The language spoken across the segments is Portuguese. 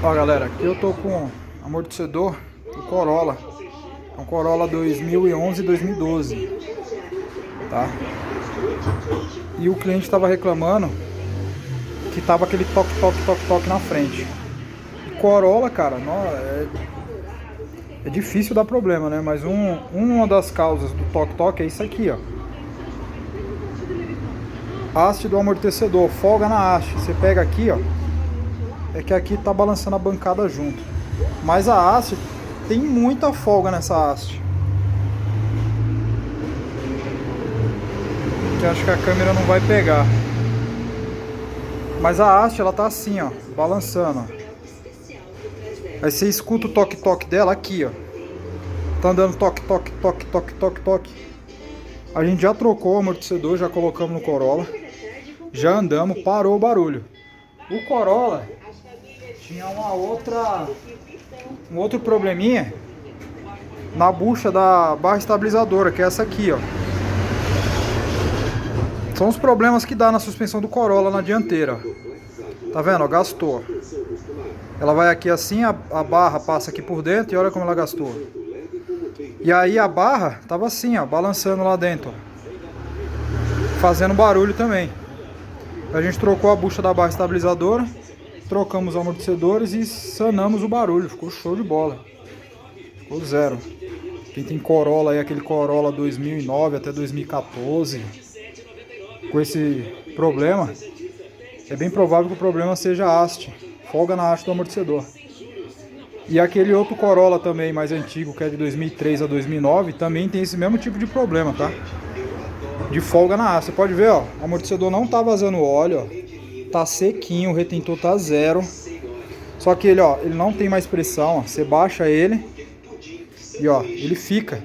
Ó galera, aqui eu tô com amortecedor do Corolla. É um Corolla 2011 e 2012, tá? E o cliente estava reclamando que tava aquele toque, toque, toque, toque na frente. E Corolla, cara, é difícil dar problema, né? Mas uma das causas do toque, toque é isso aqui, ó. Haste do amortecedor, folga na haste. Você pega aqui, ó. É que aqui tá balançando a bancada junto. Mas a haste tem muita folga nessa haste. Que acho que a câmera não vai pegar. Mas a haste ela tá assim, ó, balançando. Ó. Aí você escuta o toque toque dela aqui, ó. Tá andando toque toque toque toque toque toque. A gente já trocou o amortecedor, já colocamos no Corolla. Já andamos, parou o barulho. O Corolla tinha um outro probleminha na bucha da barra estabilizadora, que é essa aqui, ó. São os problemas que dá na suspensão do Corolla na dianteira. Tá vendo? Ó, gastou. Ela vai aqui assim, a barra passa aqui por dentro e olha como ela gastou. E aí a barra tava assim, ó, balançando lá dentro, ó, fazendo barulho também. A gente trocou a bucha da barra estabilizadora, trocamos os amortecedores e sanamos o barulho. Ficou show de bola. Ficou zero. Quem tem Corolla aí, aquele Corolla 2009 até 2014, com esse problema, é bem provável que o problema seja a haste, folga na haste do amortecedor. E aquele outro Corolla também, mais antigo, que é de 2003 a 2009, também tem esse mesmo tipo de problema, tá? De folga na haste. Você pode ver, ó, o amortecedor não tá vazando óleo, ó, tá sequinho, o retentor tá zero. Só que ele, ó, ele não tem mais pressão, ó. Você baixa ele e, ó, ele fica.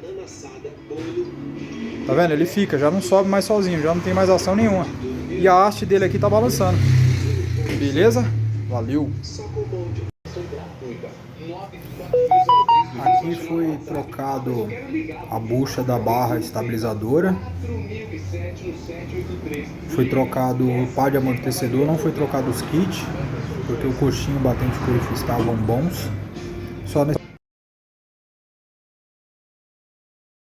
Tá vendo? Ele fica, já não sobe mais sozinho, já não tem mais ação nenhuma. E a haste dele aqui tá balançando. Beleza? Valeu! Aqui foi trocado a bucha da barra estabilizadora. Foi trocado o par de amortecedor, não foi trocado os kits, porque o coxinho, batente e coifa estavam bons. Só